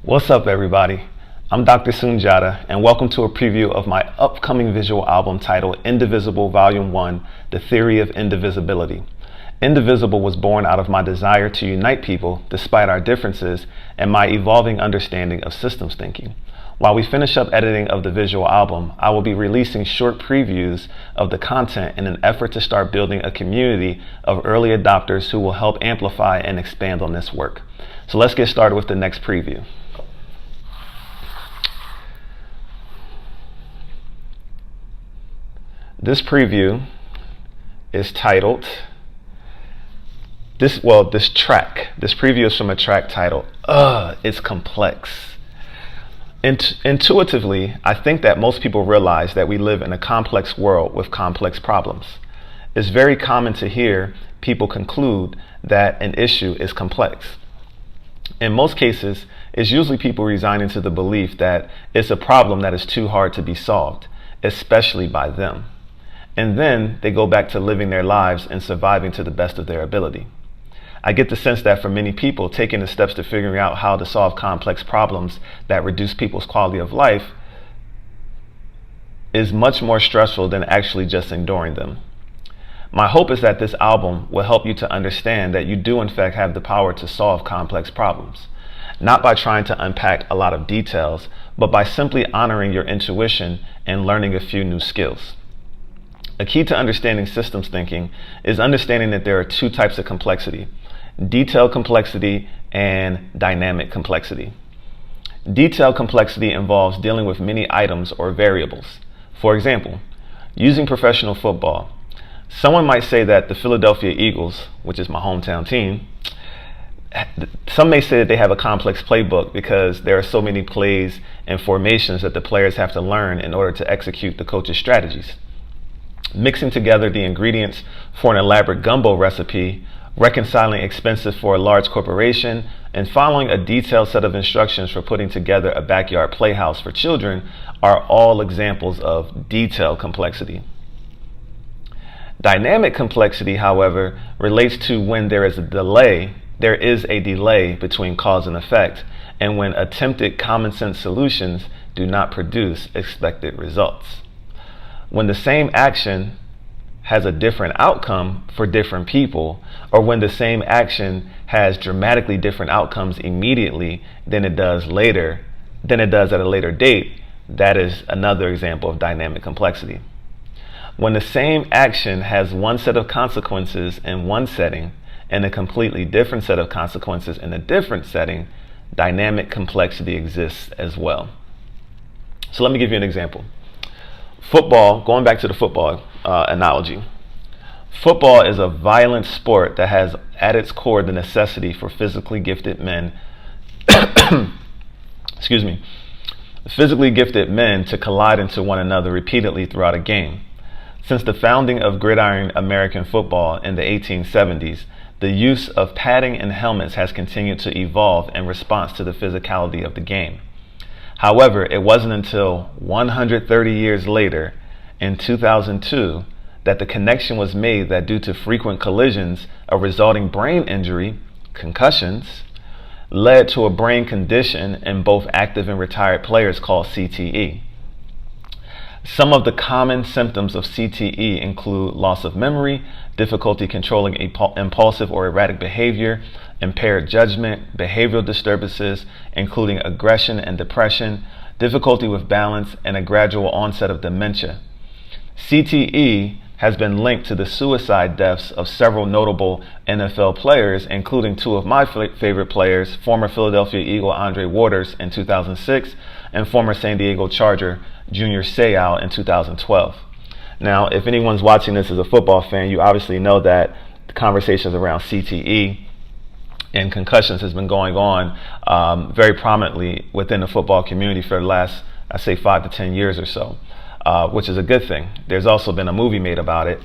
What's up, everybody? I'm Dr. Soon-Jahta, and welcome to a preview of my upcoming visual album titled Indivisible Vol.1, The Theory of Indivisibility. Indivisible was born out of my desire to unite people despite our differences and my evolving understanding of systems thinking. While we finish up editing of the visual album, I will be releasing short previews of the content in an effort to start building a community of early adopters who will help amplify and expand on this work. So let's get started with the next preview. This preview is titled, this preview is from a track titled, It's Complex. Intuitively, I think that most people realize that we live in a complex world with complex problems. It's very common to hear people conclude that an issue is complex. In most cases, it's usually people resigning to the belief that it's a problem that is too hard to be solved, especially by them. And then they go back to living their lives and surviving to the best of their ability. I get the sense that for many people, taking the steps to figuring out how to solve complex problems that reduce people's quality of life is much more stressful than actually just enduring them. My hope is that this album will help you to understand that you do in fact have the power to solve complex problems, not by trying to unpack a lot of details, but by simply honoring your intuition and learning a few new skills. A key to understanding systems thinking is understanding that there are two types of complexity: detailed complexity and dynamic complexity. Detailed complexity involves dealing with many items or variables. For example, using professional football, someone might say that the Philadelphia Eagles, which is my hometown team, some may say that they have a complex playbook because there are so many plays and formations that the players have to learn in order to execute the coach's strategies. Mixing together the ingredients for an elaborate gumbo recipe, reconciling expenses for a large corporation, and following a detailed set of instructions for putting together a backyard playhouse for children are all examples of detailed complexity. Dynamic complexity, however, relates to when there is a delay between cause and effect, and when attempted common sense solutions do not produce expected results. When the same action has a different outcome for different people, or when the same action has dramatically different outcomes immediately than it does at a later date, that is another example of dynamic complexity. When the same action has one set of consequences in one setting and a completely different set of consequences in a different setting, dynamic complexity exists as well. So let me give you an example. Football, going back to the football analogy. Football is a violent sport that has at its core the necessity for physically gifted men physically gifted men to collide into one another repeatedly throughout a game. Since the founding of gridiron American football in the 1870s, the use of padding and helmets has continued to evolve in response to the physicality of the game. However, it wasn't until 130 years later, in 2002, that the connection was made that due to frequent collisions, a resulting brain injury, concussions, led to a brain condition in both active and retired players called CTE. Some of the common symptoms of CTE include loss of memory, difficulty controlling impulsive or erratic behavior, impaired judgment, behavioral disturbances, including aggression and depression, difficulty with balance, and a gradual onset of dementia. CTE has been linked to the suicide deaths of several notable NFL players, including two of my favorite players, former Philadelphia Eagle Andre Waters in 2006 and former San Diego Charger Junior Seau in 2012. Now, if anyone's watching this as a football fan, you obviously know that the conversations around CTE and concussions has been going on very prominently within the football community for the last, I say, 5 to 10 years or so, which is a good thing. There's also been a movie made about it,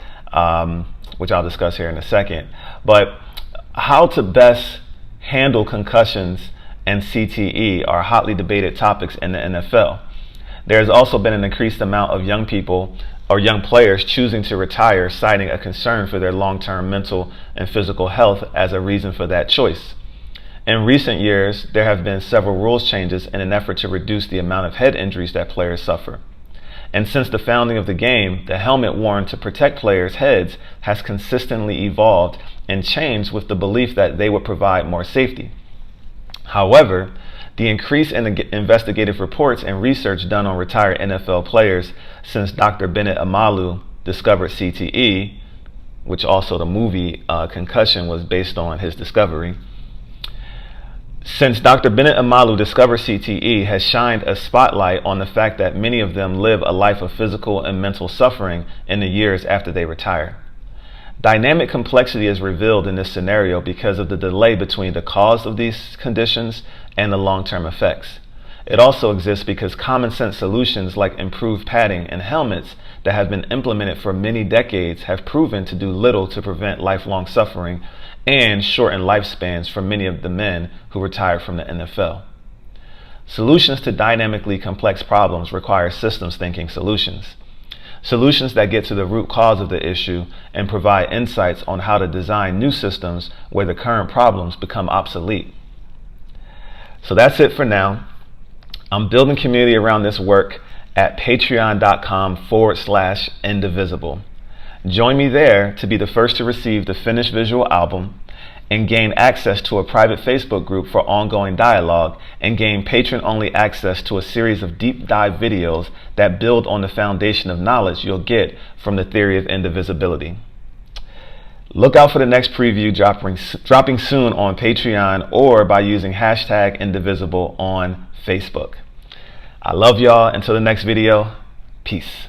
which I'll discuss here in a second. But how to best handle concussions and CTE are hotly debated topics in the NFL. There has also been an increased amount of young people or young players choosing to retire, citing a concern for their long-term mental and physical health as a reason for that choice. In recent years, there have been several rules changes in an effort to reduce the amount of head injuries that players suffer. And since the founding of the game, the helmet worn to protect players' heads has consistently evolved and changed with the belief that they would provide more safety. However, the increase in the investigative reports and research done on retired NFL players since Dr. Bennett Amalu discovered CTE, which also the movie Concussion was based on his discovery. Since Dr. Bennett Amalu discovered CTE has shined a spotlight on the fact that many of them live a life of physical and mental suffering in the years after they retire. Dynamic complexity is revealed in this scenario because of the delay between the cause of these conditions and the long-term effects. It also exists because common sense solutions like improved padding and helmets that have been implemented for many decades have proven to do little to prevent lifelong suffering and shorten lifespans for many of the men who retired from the NFL. Solutions to dynamically complex problems require systems thinking solutions. Solutions that get to the root cause of the issue and provide insights on how to design new systems where the current problems become obsolete. So that's it for now. I'm building community around this work at patreon.com/indivisible. Join me there to be the first to receive the finished visual album and gain access to a private Facebook group for ongoing dialogue and gain patron-only access to a series of deep dive videos that build on the foundation of knowledge you'll get from the theory of indivisibility. Look out for the next preview dropping soon on Patreon or by using #indivisible on Facebook. I love y'all. Until the next video, peace.